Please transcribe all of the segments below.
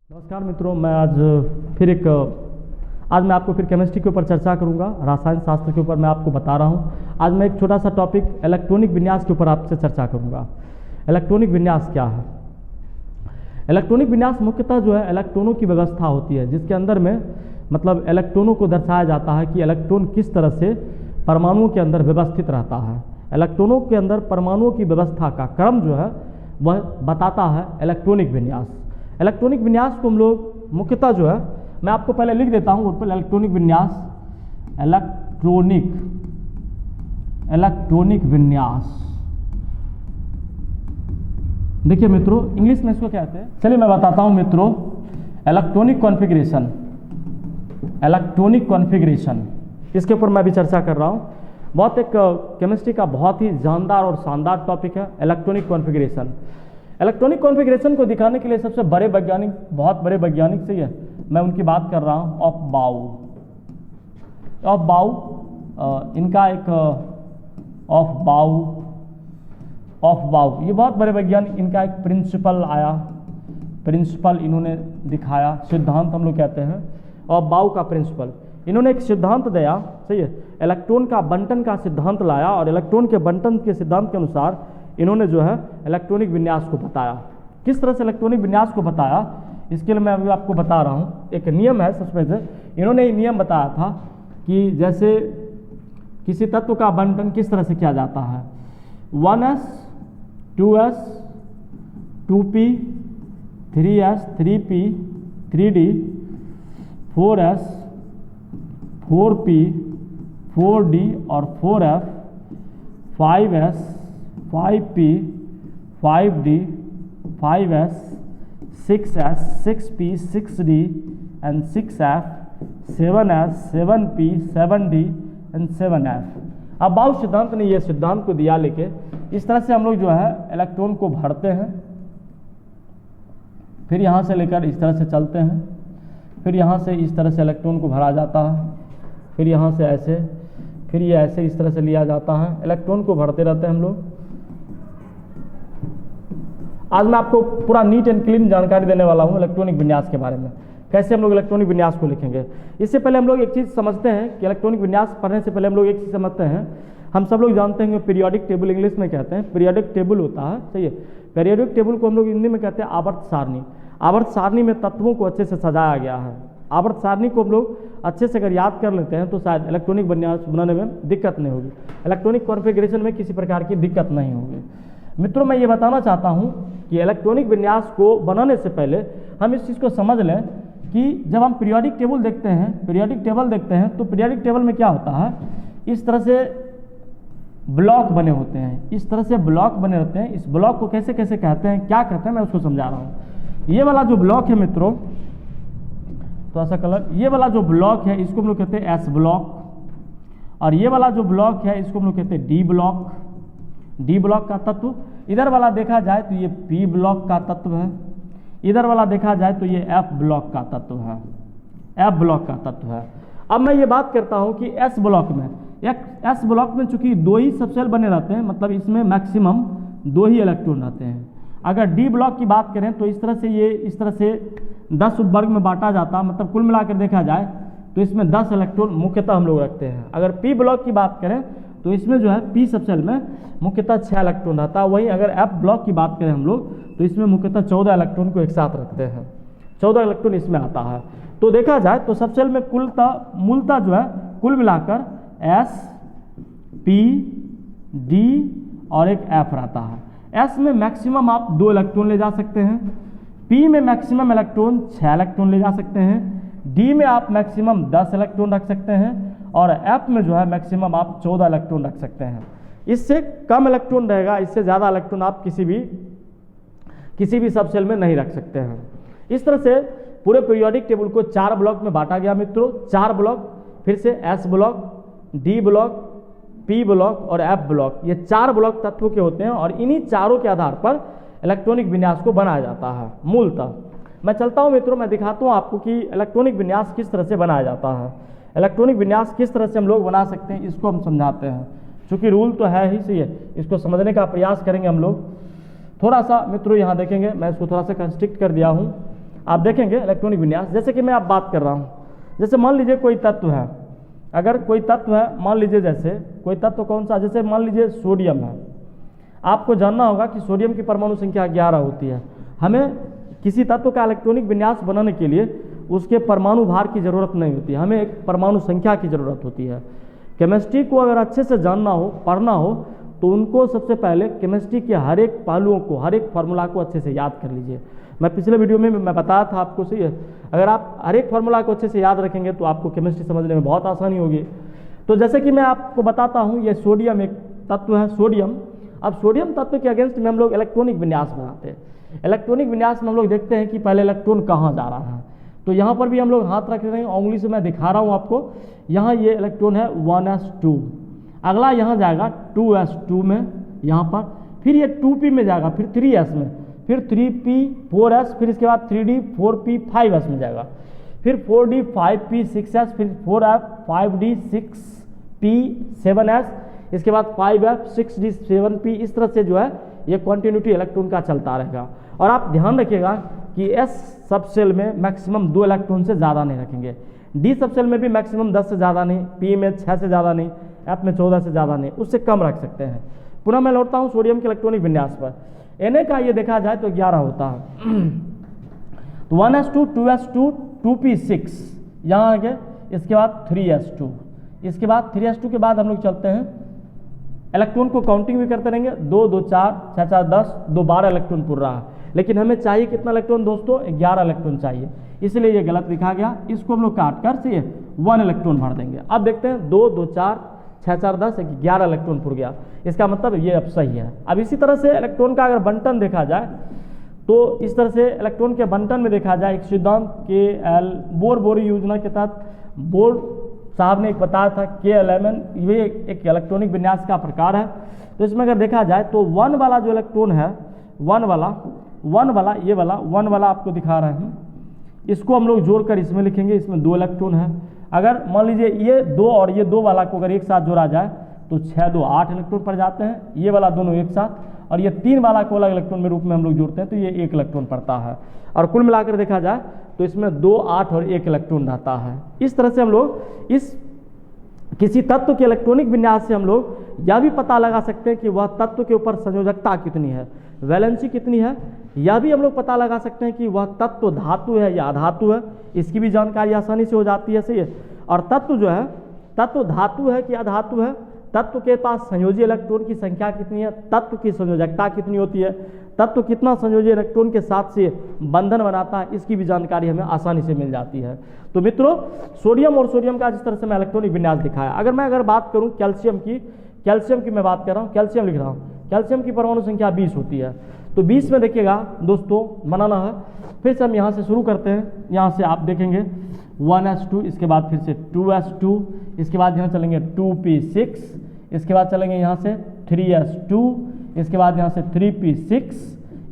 नमस्कार मित्रों, मैं आज मैं आपको फिर केमिस्ट्री के ऊपर चर्चा करूंगा। रसायन शास्त्र के ऊपर मैं आपको बता रहा हूं। आज मैं एक छोटा सा टॉपिक इलेक्ट्रॉनिक विन्यास के ऊपर आपसे चर्चा करूंगा। इलेक्ट्रॉनिक विन्यास क्या है? इलेक्ट्रॉनिक विन्यास मुख्यतः जो है इलेक्ट्रॉनों की व्यवस्था होती है, जिसके अंदर में मतलब इलेक्ट्रॉनों को दर्शाया जाता है कि इलेक्ट्रॉन किस तरह से परमाणुओं के अंदर व्यवस्थित रहता है। इलेक्ट्रॉनों के अंदर परमाणुओं की व्यवस्था का क्रम जो है वह बताता है इलेक्ट्रॉनिक विन्यास। इलेक्ट्रॉनिक विन्यास को हम लोग मुख्यतः जो है, मैं आपको पहले लिख देता हूँ ऊपर इलेक्ट्रॉनिक विन्यास। इलेक्ट्रॉनिक विन्यास, देखिए मित्रों, इंग्लिश में इसको क्या कहते हैं, चलिए मैं बताता हूँ मित्रों। इलेक्ट्रॉनिक कॉन्फ़िगरेशन, इसके ऊपर मैं भी चर्चा कर रहा हूँ। बहुत एक केमिस्ट्री का बहुत ही जानदार और शानदार टॉपिक है इलेक्ट्रॉनिक कॉन्फ़िगरेशन। इलेक्ट्रॉनिक कॉन्फ़िगरेशन को दिखाने के लिए सबसे बड़े वैज्ञानिक, बहुत बड़े वैज्ञानिक से है, मैं उनकी बात कर रहा हूँ, ऑफ बाउ। इनका एक ऑफ बाउ, ये बहुत बड़े वैज्ञानिक, इनका एक प्रिंसिपल इन्होंने दिखाया, सिद्धांत हम लोग कहते हैं ऑफ बाउ का प्रिंसिपल। इन्होंने एक सिद्धांत दिया, सही है, इलेक्ट्रॉन का बंटन का सिद्धांत लाया, और इलेक्ट्रॉन के बंटन के सिद्धांत के अनुसार इन्होंने जो है इलेक्ट्रॉनिक विन्यास को बताया। किस तरह से इलेक्ट्रॉनिक विन्यास को बताया, इसके लिए मैं अभी आपको बता रहा हूँ। एक नियम है, सबसे पहले इन्होंने नियम बताया था कि जैसे किसी तत्व का बंटन किस तरह से किया जाता है। 1s 2s 2p 3s 3p 3d 4s 4p 4d और 4f 5s 5p 5d 5s 6s 6p 6d and 6f 7s 7p 7d and 7f। अब बाउ सिद्धांत ने यह सिद्धांत को दिया लेके इस तरह से हम लोग जो है इलेक्ट्रॉन को भरते हैं, फिर यहाँ से लेकर इस तरह से चलते हैं, फिर यहाँ से इस तरह से इलेक्ट्रॉन को भरा जाता है, फिर यहाँ से ऐसे, फिर ये ऐसे इस तरह से लिया जाता है, इलेक्ट्रॉन को भरते रहते हैं हम लोग। आज मैं आपको पूरा नीट एंड क्लीन जानकारी देने वाला हूँ इलेक्ट्रॉनिक विन्यास के बारे में, कैसे हम लोग इलेक्ट्रॉनिक विन्यास को लिखेंगे। इससे पहले हम लोग एक चीज़ समझते हैं कि इलेक्ट्रॉनिक विन्यास पढ़ने से पहले हम लोग एक चीज़ समझते हैं। हम सब लोग जानते हैं कि पीरियोडिक टेबल इंग्लिश में कहते हैं, पीरियोडिक टेबल होता है, सही है। पीरियोडिक टेबल को हम लोग हिंदी में कहते हैं आवर्त सारणी। आवर्त सारणी में तत्वों को अच्छे से सजाया गया है। आवर्त सारणी को हम लोग अच्छे से अगर याद कर लेते हैं तो शायद इलेक्ट्रॉनिक विन्यास बनाने में दिक्कत नहीं होगी, इलेक्ट्रॉनिक कॉन्फ़िगरेशन में किसी प्रकार की दिक्कत नहीं होगी। मित्रों, मैं ये बताना चाहता हूँ कि इलेक्ट्रॉनिक विन्यास को बनाने से पहले हम इस चीज़ को समझ लें कि जब हम पीरियोडिक टेबल देखते हैं तो पीरियोडिक टेबल में क्या होता है, इस तरह से ब्लॉक बने होते हैं, इस तरह से ब्लॉक बने होते हैं। इस ब्लॉक को कैसे कैसे कहते हैं, क्या कहते हैं, मैं उसको समझा रहा हूँ। ये वाला जो ब्लॉक है मित्रों, तो ऐसा कलर, ये वाला जो ब्लॉक है इसको हम लोग कहते हैं एस ब्लॉक, और ये वाला जो ब्लॉक है इसको हम लोग कहते हैं डी ब्लॉक। डी ब्लॉक का तत्व, इधर वाला देखा जाए तो ये पी ब्लॉक का तत्व है, इधर वाला देखा जाए तो ये एफ ब्लॉक का तत्व है, एफ ब्लॉक का तत्व है। अब मैं ये बात करता हूँ कि एस ब्लॉक में चूंकि दो ही सबसेल बने रहते हैं, मतलब इसमें मैक्सिमम दो ही इलेक्ट्रॉन रहते हैं। अगर डी ब्लॉक की बात करें तो इस तरह से 10 उपवर्ग में बांटा जाता है, मतलब कुल मिलाकर देखा जाए तो इसमें 10 इलेक्ट्रॉन मुख्यतः हम लोग रखते हैं। अगर पी ब्लॉक की बात करें तो इसमें जो है पी सबसेल में मुख्यतः 6 इलेक्ट्रॉन रहता है। वहीं अगर एफ ब्लॉक की बात करें हम लोग तो इसमें मुख्यतः 14 इलेक्ट्रॉन को एक साथ रखते हैं, 14 इलेक्ट्रॉन इसमें आता है। तो देखा जाए तो सबसेल में मूलतः जो है कुल मिलाकर एस, पी, डी और एक एफ रहता है। एस में मैक्सिमम आप 2 इलेक्ट्रॉन ले जा सकते हैं, पी में मैक्सिमम इलेक्ट्रॉन 6 इलेक्ट्रॉन ले जा सकते हैं, डी में आप मैक्सिमम 10 इलेक्ट्रॉन रख सकते हैं, और एफ में जो है मैक्सिमम आप 14 इलेक्ट्रॉन रख सकते हैं। इससे कम इलेक्ट्रॉन रहेगा, इससे ज़्यादा इलेक्ट्रॉन आप किसी भी सबसेल में नहीं रख सकते हैं। इस तरह से पूरे पीरियोडिक टेबल को 4 ब्लॉक में बांटा गया मित्रों, 4 ब्लॉक, फिर से S block, D block, P block और एफ ब्लॉक, ये 4 ब्लॉक तत्वों के होते हैं, और इन्हीं चारों के आधार पर इलेक्ट्रॉनिक विन्यास को बनाया जाता है मूलतः। मैं चलता हूँ मित्रों, मैं दिखाता हूँ आपको कि इलेक्ट्रॉनिक विन्यास किस तरह से बनाया जाता है, इलेक्ट्रॉनिक विन्यास किस तरह से हम लोग बना सकते हैं, इसको हम समझाते हैं। चूँकि रूल तो है ही, सही है, इसको समझने का प्रयास करेंगे हम लोग। थोड़ा सा मित्रों यहाँ देखेंगे, मैं इसको थोड़ा सा कंस्ट्रिक्ट कर दिया हूँ। आप देखेंगे इलेक्ट्रॉनिक विन्यास, जैसे कि मैं आप बात कर रहा हूँ, जैसे मान लीजिए कोई तत्व है, अगर कोई तत्व है, मान लीजिए जैसे कोई तत्व कौन सा, जैसे मान लीजिए सोडियम है। आपको जानना होगा कि सोडियम की परमाणु संख्या 11 होती है। हमें किसी तत्व का इलेक्ट्रॉनिक विन्यास बनाने के लिए उसके परमाणु भार की ज़रूरत नहीं होती, हमें एक परमाणु संख्या की ज़रूरत होती है। केमिस्ट्री को अगर अच्छे से जानना हो, पढ़ना हो, तो उनको सबसे पहले केमिस्ट्री के हर एक पहलुओं को, हर एक फार्मूला को अच्छे से याद कर लीजिए। मैं पिछले वीडियो में मैं बताया था आपको, सही है, अगर आप हर एक फार्मूला को अच्छे से याद रखेंगे तो आपको केमिस्ट्री समझने में बहुत आसानी होगी। तो जैसे कि मैं आपको बताता हूँ, ये सोडियम एक तत्व है, सोडियम। अब सोडियम तत्व के अगेंस्ट में हम लोग इलेक्ट्रॉनिक विन्यास बनाते हैं। इलेक्ट्रॉनिक विन्यास में हम लोग देखते हैं कि पहले इलेक्ट्रॉन कहाँ जा रहा है, तो यहाँ पर भी हम लोग हाथ रख रहे हैं, उंगली से मैं दिखा रहा हूँ आपको। यहाँ ये इलेक्ट्रॉन है 1s2, अगला यहाँ जाएगा 2s2 में, यहाँ पर फिर ये 2p में जाएगा, फिर 3s में, फिर 3p 4s, फिर इसके बाद 3d 4p 5s में जाएगा, फिर 4d 5p 6s, फिर 4f 5d 6p 7s, इसके बाद 5f 6d 7p। इस तरह से जो है ये क्वांटिन्यूटी इलेक्ट्रॉन का चलता रहेगा। और आप ध्यान रखिएगा कि एस सब सेल में मैक्सिमम 2 इलेक्ट्रॉन से ज़्यादा नहीं रखेंगे, डी सब सेल में भी मैक्सिमम 10 से ज़्यादा नहीं, पी में 6 से ज़्यादा नहीं, एफ में 14 से ज़्यादा नहीं, उससे कम रख सकते हैं। पुनः मैं लौटता हूँ सोडियम के इलेक्ट्रॉनिक विन्यास पर। Na का ये देखा जाए तो 11 होता है, तो 1s2 2s2 2p6 यहाँ आ गए, इसके बाद 3s2, इसके बाद 3s2 के बाद हम लोग चलते हैं, इलेक्ट्रॉन को काउंटिंग भी करते रहेंगे, 2 2 4 6 4 10, 2 12 इलेक्ट्रॉन पुर रहा है, लेकिन हमें चाहिए कितना इलेक्ट्रॉन दोस्तों, 11 इलेक्ट्रॉन चाहिए, इसलिए ये गलत लिखा गया। इसको हम लोग काट कर से 1 इलेक्ट्रॉन भर देंगे। अब देखते हैं 2 2 4 6 4 10 11 इलेक्ट्रॉन पुर गया, इसका मतलब ये अब सही है। अब इसी तरह से इलेक्ट्रॉन का अगर बंटन देखा जाए तो इस तरह से इलेक्ट्रॉन के बंटन में देखा जाए, एक सिद्धांत KL बोर बोरी योजना के तहत बोर साहब ने एक बताया था K11, ये एक इलेक्ट्रॉनिक विन्यास का प्रकार है। तो इसमें अगर देखा जाए तो 1 वाला जो इलेक्ट्रॉन है, 1 वाला ये वाला 1 वाला आपको दिखा रहे हैं, इसको हम लोग जोड़कर इसमें लिखेंगे, इसमें 2 इलेक्ट्रॉन है। अगर मान लीजिए ये 2 और ये 2 वाला को अगर एक साथ जोड़ा जाए तो 6 2 8 इलेक्ट्रॉन पड़ जाते हैं, ये वाला दोनों एक साथ, और ये 3 वाला को अलग इलेक्ट्रॉन में रूप में हम लोग जोड़ते हैं तो ये 1 इलेक्ट्रॉन पड़ता है। और कुल मिलाकर देखा जाए तो इसमें 2 8 और 1 इलेक्ट्रॉन रहता है। इस तरह से हम लोग इस किसी तत्व के इलेक्ट्रॉनिक विन्यास से हम लोग यह भी पता लगा सकते हैं कि वह तत्व के ऊपर संयोजकता कितनी है, वैलेंसी कितनी है, यह भी हम लोग पता लगा सकते हैं कि वह तत्व धातु है या अधातु है, इसकी भी जानकारी आसानी से हो जाती है, सही है। और तत्व जो है, तत्व धातु है कि अधातु है, तत्व के पास संयोजी इलेक्ट्रॉन की संख्या कितनी है, तत्व की संयोजकता कितनी होती है, तत्व कितना संयोजी इलेक्ट्रॉन के साथ से बंधन बनाता है, इसकी भी जानकारी हमें आसानी से मिल जाती है। तो मित्रों, सोडियम और सोडियम का जिस तरह से मैं इलेक्ट्रॉनिक विन्यास दिखाया, अगर बात करूं कैल्शियम की मैं बात कर रहा हूं, कैल्शियम लिख रहा हूं, कैल्शियम की परमाणु संख्या 20 होती है। तो 20 में देखिएगा दोस्तों, बनाना है, फिर से हम यहाँ से शुरू करते हैं, यहाँ से आप देखेंगे 1s2, इसके बाद फिर से 2s2, इसके बाद यहाँ चलेंगे 2p6, इसके बाद चलेंगे यहाँ से 3s2, इसके बाद यहाँ से 3p6,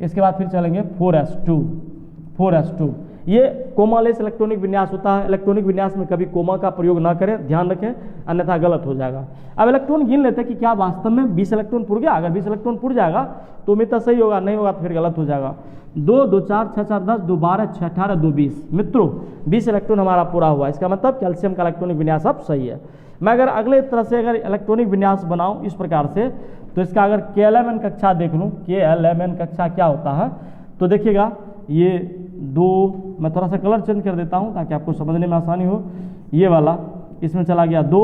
इसके बाद फिर चलेंगे 4s2। ये कोमालेस इलेक्ट्रॉनिक विन्यास होता है। इलेक्ट्रॉनिक विन्यास में कभी कोमा का प्रयोग ना करें, ध्यान रखें, अन्यथा गलत हो जाएगा। अब इलेक्ट्रॉन गिन लेते हैं कि क्या वास्तव में 20 इलेक्ट्रॉन पुर गया। अगर 20 इलेक्ट्रॉन पुर जाएगा तो उम्मीद तो सही होगा, नहीं होगा तो फिर गलत हो जाएगा। 2 2 4 6 4 10, 2 12 6 18 2 20। मित्रों, 20 इलेक्ट्रॉन हमारा पूरा हुआ, इसका मतलब कैल्शियम का इलेक्ट्रॉनिक विन्यास अब सही है। मैं अगर अगले तरह से अगर इलेक्ट्रॉनिक विन्यास बनाऊं इस प्रकार से, तो इसका अगर K11 कक्षा देख लूँ, K11 कक्षा क्या होता है, तो देखिएगा ये 2, मैं थोड़ा सा कलर चेंज कर देता हूँ ताकि आपको समझने में आसानी हो। ये वाला इसमें चला गया 2,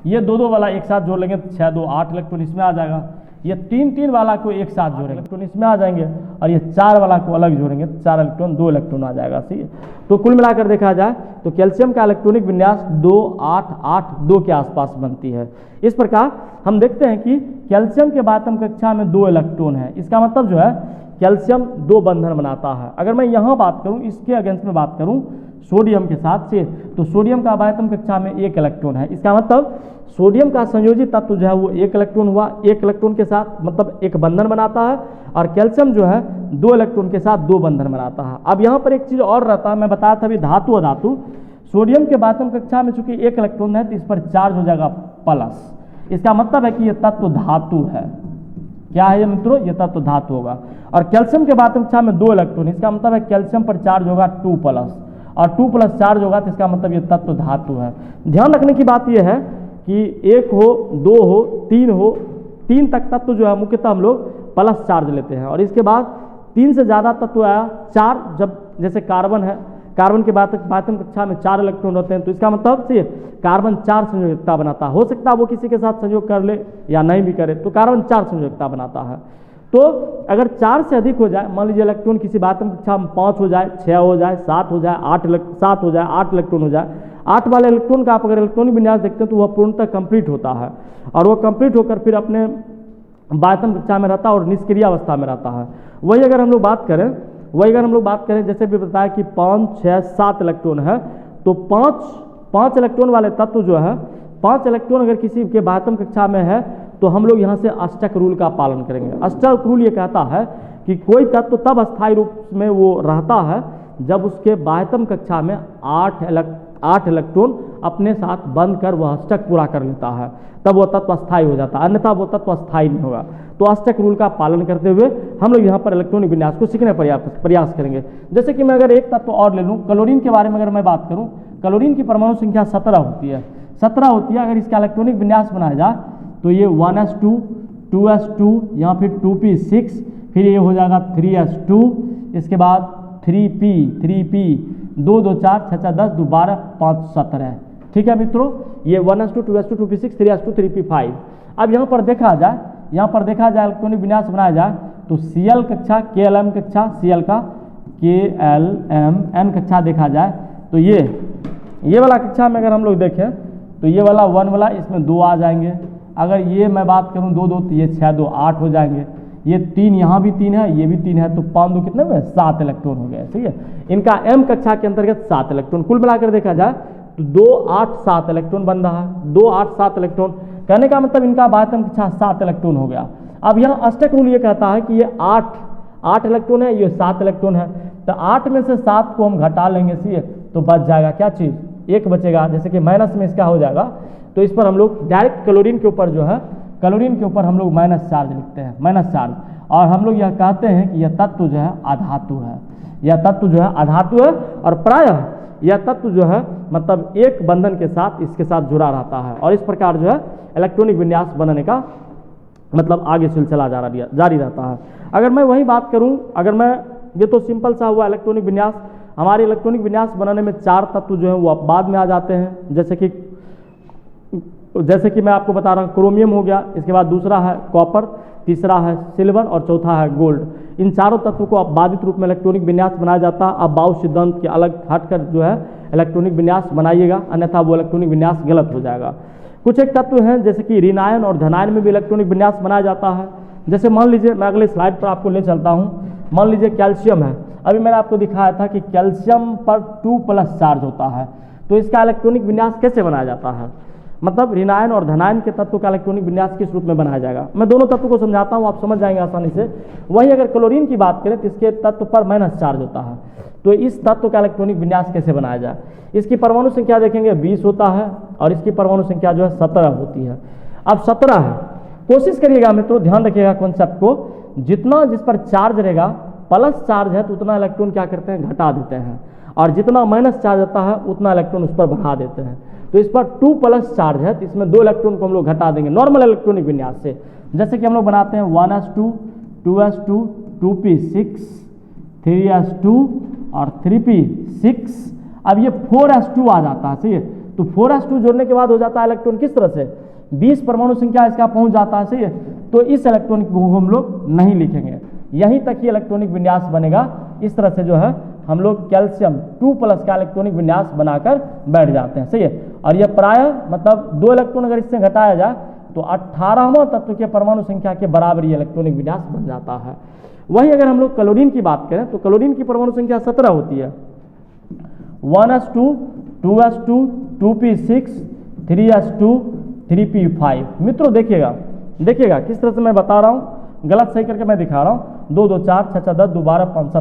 ये 2 2 वाला एक साथ जोड़ लेंगे, 6 2 8 इलेक्ट्रॉन इसमें आ जाएगा। ये 3 3 वाला को एक साथ जोड़ेंगे, इलेक्ट्रॉन इसमें आ जाएंगे, और ये 4 वाला को अलग जोड़ेंगे, 4 इलेक्ट्रॉन 2 इलेक्ट्रॉन आ जाएगा, सही है। तो कुल मिलाकर देखा जाए तो कैल्शियम का इलेक्ट्रॉनिक विन्यास 2 8 8 2 के आसपास बनती है। इस प्रकार हम देखते हैं कि कैल्शियम के बातम कक्षा में 2 इलेक्ट्रॉन है, इसका मतलब जो है कैल्शियम 2 बंधन बनाता है। अगर मैं यहाँ बात करूँ, इसके अगेंस्ट में बात करूँ सोडियम के साथ से, तो सोडियम का बातम कक्षा में 1 इलेक्ट्रॉन है, इसका मतलब सोडियम का संयोजी तत्व जो है वो 1 इलेक्ट्रॉन हुआ, 1 इलेक्ट्रॉन के साथ मतलब एक बंधन बनाता है, और कैल्शियम जो है 2 इलेक्ट्रॉन के साथ 2 बंधन बनाता है। अब यहाँ पर एक चीज़ और रहता है, मैं बताया था अभी धातु अधातु, सोडियम के बातम कक्षा में चूंकि 1 इलेक्ट्रॉन है तो इस पर चार्ज हो जाएगा प्लस, इसका मतलब है कि ये तत्व धातु है। क्या है ये मित्रों, ये तत्व धातु होगा। और कैल्शियम के बाद कक्षा में 2 इलेक्ट्रॉन, इसका मतलब है कैल्शियम पर चार्ज होगा 2+, और 2+ चार्ज होगा तो इसका मतलब ये तत्व धातु है। ध्यान रखने की बात यह है कि 1 हो, 2 हो, 3 हो, 3 तक तत्व जो है मुख्यतः हम लोग प्लस चार्ज लेते हैं, और इसके बाद 3 से ज़्यादा तत्व आया 4, जब जैसे कार्बन है, कार्बन के बाद बातम कक्षा में 4 इलेक्ट्रॉन होते हैं, तो इसका मतलब से कार्बन 4 संयोजकता बनाता है। हो सकता है वो किसी के साथ संयोग कर ले या नहीं भी करे, तो कार्बन 4 संयोजकता बनाता है। तो अगर 4 से अधिक हो जाए, मान लीजिए इलेक्ट्रॉन किसी बातम कक्षा में 5 हो जाए, 6 हो जाए, 7 हो जाए, 7 हो जाए, 8 इलेक्ट्रॉन हो जाए, 8 वाले इलेक्ट्रॉन का आप अगर इलेक्ट्रॉनिक विन्यास देखते हैं तो वह पूर्णतः कंप्लीट होता है, और वह कंप्लीट होकर फिर अपने बातम कक्षा में रहता है और निष्क्रिय अवस्था में रहता है। वही अगर हम लोग बात करें जैसे भी बताया कि 5, 6, 7 इलेक्ट्रॉन है, तो 5 इलेक्ट्रॉन वाले तत्व जो है, 5 इलेक्ट्रॉन अगर किसी के बातम कक्षा में है तो हम लोग यहाँ से अष्टक रूल का पालन करेंगे। अष्टक रूल ये कहता है कि कोई तत्व तब अस्थायी रूप में वो रहता है जब उसके बाह्यतम कक्षा में 8 इलेक्ट्रॉन अपने साथ बंद कर वह अष्टक पूरा कर लेता है, तब वह तत्व अस्थायी हो जाता है, अन्यथा वो तत्व अस्थायी नहीं होगा। तो अष्टक रूल का पालन करते हुए हम लोग यहाँ पर इलेक्ट्रॉनिक विन्यास को सीखने प्रयास करेंगे। जैसे कि मैं अगर एक तत्व और ले लूँ, क्लोरीन के बारे में अगर मैं बात करूँ, क्लोरीन की परमाणु संख्या 17 होती है। 17 होती है। अगर इसका इलेक्ट्रॉनिक विन्यास बनाया जाए तो ये 1s2, 2s2, यहाँ फिर 2p6, फिर ये हो जाएगा 3s2, इसके बाद 3p, 2 2 4 6 6 10 2 12 5 17। ठीक है मित्रों, ये 1s2, 2s2, 2p6, 3s2, 3p5। अब यहाँ पर देखा जाए इलेक्ट्रॉनिक विन्यास बनाया जाए तो Cl कक्षा, KLm कक्षा, Cl का KLmn कक्षा देखा जाए तो ये वाला कक्षा में अगर हम लोग देखें तो ये वाला 1 वाला, इसमें 2 आ जाएंगे। अगर ये मैं बात करूँ 2 2 तो ये 6 2 8 हो जाएंगे। ये 3 यहाँ भी 3 है, ये भी 3 है, तो 5 2 कितने हुए, 7 इलेक्ट्रॉन हो गए। ठीक है, इनका m कक्षा के अंतर्गत 7 इलेक्ट्रॉन, कुल मिलाकर देखा जाए तो 2 8 7 इलेक्ट्रॉन बन रहा है। 2 8 7 इलेक्ट्रॉन कहने का मतलब इनका बाह्यतम कक्षा 7 इलेक्ट्रॉन हो गया। अब यहाँ अष्टक रूल ये कहता है कि ये 8 इलेक्ट्रॉन है, ये 7 इलेक्ट्रॉन है, तो 8 में से 7 को हम घटा लेंगे, सी तो बच जाएगा क्या चीज़, 1 बचेगा। जैसे कि माइनस में इसका हो जाएगा, तो इस पर हम लोग डायरेक्ट क्लोरीन के ऊपर जो है, क्लोरीन के ऊपर हम लोग माइनस चार्ज लिखते हैं, माइनस चार्ज। और हम लोग यह कहते हैं कि यह तत्व जो है अधातु है, यह तत्व जो है अधातु है, और प्रायः यह तत्व जो है मतलब एक बंधन के साथ इसके साथ जुड़ा रहता है, और इस प्रकार जो है इलेक्ट्रॉनिक विन्यास बनने का मतलब आगे सिलसिला जारी रहता है। अगर मैं वही बात करूं, ये तो सिंपल सा हुआ इलेक्ट्रॉनिक विन्यास। हमारे इलेक्ट्रॉनिक विन्यास बनाने में 4 तत्व जो है वो बाद में आ जाते हैं, जैसे कि मैं आपको बता रहा हूँ, क्रोमियम हो गया, इसके बाद दूसरा है कॉपर, तीसरा है सिल्वर और चौथा है गोल्ड। इन चारों तत्वों को अब बाधित रूप में इलेक्ट्रॉनिक विन्यास बनाया जाता है। अब बाउस सिद्धांत के अलग हटकर जो है इलेक्ट्रॉनिक विन्यास बनाइएगा, अन्यथा वो इलेक्ट्रॉनिक विन्यास गलत हो जाएगा। कुछ एक तत्व हैं जैसे कि ऋणायन और धनायन में भी इलेक्ट्रॉनिक विन्यास बनाया जाता है। जैसे मान लीजिए, मैं अगले स्लाइड पर आपको ले चलता हूँ। मान लीजिए कैल्शियम है, अभी मैंने आपको दिखाया था कि कैल्शियम पर 2+ चार्ज होता है, तो इसका इलेक्ट्रॉनिक विन्यास कैसे बनाया जाता है, मतलब ऋणायन और धनायन के तत्व का इलेक्ट्रॉनिक विन्यास किस रूप में बनाया जाएगा। मैं दोनों तत्व को समझाता हूँ, आप समझ जाएंगे आसानी से। वहीं अगर क्लोरीन की बात करें तो इसके तत्व पर माइनस चार्ज होता है, तो इस तत्व का इलेक्ट्रॉनिक विन्यास कैसे बनाया जाए। इसकी परमाणु संख्या देखेंगे 20 होता है, और इसकी परमाणु संख्या जो है 17 होती है। अब 17 है, कोशिश करिएगा मित्रों, ध्यान रखिएगा कॉन्सेप्ट को, जितना जिस पर चार्ज रहेगा प्लस चार्ज है तो उतना इलेक्ट्रॉन क्या करते हैं, घटा देते हैं, और जितना माइनस चार्ज आता है उतना इलेक्ट्रॉन उस पर बढ़ा देते हैं। तो इस पर 2+ चार्ज है, तो इसमें 2 इलेक्ट्रॉन को हम लोग घटा देंगे नॉर्मल इलेक्ट्रॉनिक विन्यास से। जैसे कि हम लोग बनाते हैं 1s2, 2s2, 2p6, 3s2 और 3p6। अब ये 4s2 आ जाता है, सही है। तो 4s2 जोड़ने के बाद हो जाता है इलेक्ट्रॉन किस तरह से, 20 परमाणु संख्या इसका पहुंच जाता है, सही है। तो इस इलेक्ट्रॉनिक को हम लोग नहीं लिखेंगे, यहीं तक ही इलेक्ट्रॉनिक विन्यास बनेगा। इस तरह से जो है हम लोग कैल्शियम 2+ का इलेक्ट्रॉनिक विन्यास बनाकर बैठ जाते हैं, सही है। और यह प्रायः मतलब 2 इलेक्ट्रॉन अगर इससे घटाया जाए तो 18वां तत्व के परमाणु संख्या के बराबर ये इलेक्ट्रॉनिक विन्यास बन जाता है। वहीं अगर हम लोग क्लोरीन की बात करें तो क्लोरीन की परमाणु संख्या 17 होती है। 1s2, 2s2, 2p6, 3s2, 3p5। मित्रों देखिएगा किस तरह से मैं बता रहा हूँ, गलत सही करके मैं दिखा रहा हूँ। 2 2 4 6 6 10 2 12 5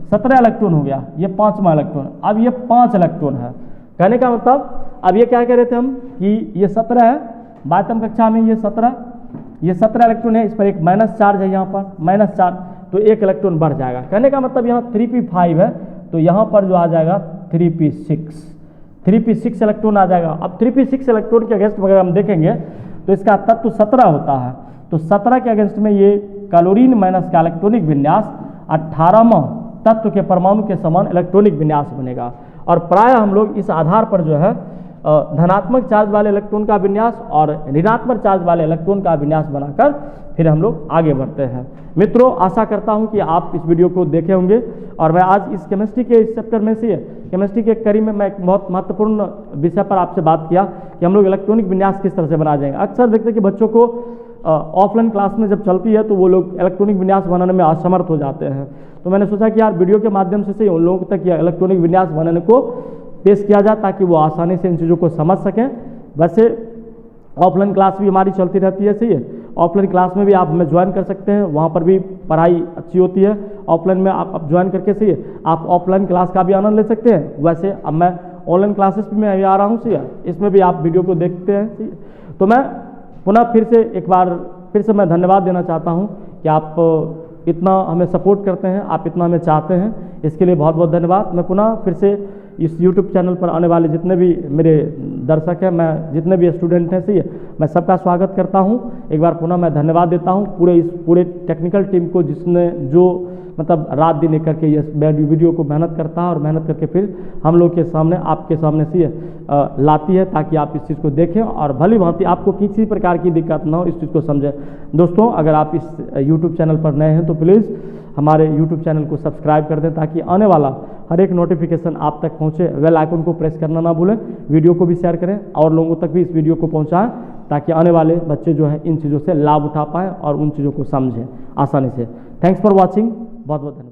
17 इलेक्ट्रॉन हो गया, ये 5वां इलेक्ट्रॉन। अब ये 5 इलेक्ट्रॉन है, कहने का मतलब अब ये क्या कह रहे थे हम कि ये 17 है, बाह्यतम कक्षा में ये 17, ये 17 इलेक्ट्रॉन है, इस पर एक माइनस चार्ज है, यहाँ पर माइनस चार्ज, तो एक इलेक्ट्रॉन बढ़ जाएगा। कहने का मतलब यहाँ 3p5 है, तो यहाँ पर जो आ जाएगा 3p6 इलेक्ट्रॉन आ जाएगा। अब 3p6 इलेक्ट्रॉन के अगेंस्ट अगर हम देखेंगे तो इसका तत्व 17 होता है, तो 17 के अगेंस्ट में ये क्लोरीन माइनस का इलेक्ट्रॉनिक विन्यास 18वां तत्व के परमाणु के समान इलेक्ट्रॉनिक विन्यास बनेगा। और प्राय हम लोग इस आधार पर जो है धनात्मक चार्ज वाले इलेक्ट्रॉन का विन्यास और ऋणात्मक चार्ज वाले इलेक्ट्रॉन का विन्यास बनाकर फिर हम लोग आगे बढ़ते हैं। मित्रों, आशा करता हूं कि आप इस वीडियो को देखे होंगे और मैं आज इस केमिस्ट्री के इस चैप्टर में से केमिस्ट्री के कड़ी में मैं एक बहुत महत्वपूर्ण विषय पर आपसे बात किया कि हम लोग इलेक्ट्रॉनिक विन्यास किस तरह से बना जाएंगे। अक्सर देखते हैं कि बच्चों को ऑफलाइन क्लास में जब चलती है तो वो लोग इलेक्ट्रॉनिक विन्यास बनाने में असमर्थ हो जाते हैं, तो मैंने सोचा कि यार वीडियो के माध्यम से उन लोगों तक यह इलेक्ट्रॉनिक विन्यास बनाने को पेश किया जाए ताकि वो आसानी से इन चीज़ों को समझ सकें। वैसे ऑफलाइन क्लास भी हमारी चलती रहती है, सही है, ऑफलाइन क्लास में भी आप हमें ज्वाइन कर सकते हैं, वहाँ पर भी पढ़ाई अच्छी होती है। ऑफलाइन में आप ज्वाइन करके सही है आप ऑफलाइन क्लास का भी आनंद ले सकते हैं। वैसे अब मैं ऑनलाइन क्लासेस भी मैं आ रहा हूँ, सही है, इसमें भी आप वीडियो को देखते हैं, सही है। तो मैं पुनः फिर से मैं धन्यवाद देना चाहता हूँ कि आप इतना हमें सपोर्ट करते हैं, आप इतना हमें चाहते हैं, इसके लिए बहुत बहुत धन्यवाद। मैं पुनः फिर से इस YouTube चैनल पर आने वाले जितने भी मेरे दर्शक हैं, मैं जितने भी स्टूडेंट हैं, सही है, मैं सबका स्वागत करता हूं। एक बार पुनः मैं धन्यवाद देता हूं पूरे टेक्निकल टीम को, जिसने जो मतलब रात दिन एक करके ये वीडियो को मेहनत करता है और मेहनत करके फिर हम लोग के सामने आपके सामने से लाती है ताकि आप इस चीज़ को देखें और भली भांति आपको किसी प्रकार की दिक्कत ना हो, इस चीज़ को समझें। दोस्तों, अगर आप इस YouTube चैनल पर नए हैं तो प्लीज़ हमारे YouTube चैनल को सब्सक्राइब कर दें ताकि आने वाला हर एक नोटिफिकेशन आप तक पहुंचे। बेल आइकन को प्रेस करना ना भूलें, वीडियो को भी शेयर करें और लोगों तक भी इस वीडियो को पहुंचाएं ताकि आने वाले बच्चे जो है इन चीज़ों से लाभ उठा पाएँ और उन चीज़ों को समझें आसानी से। थैंक्स फॉर वॉचिंग, बहुत बहुत धन्यवाद।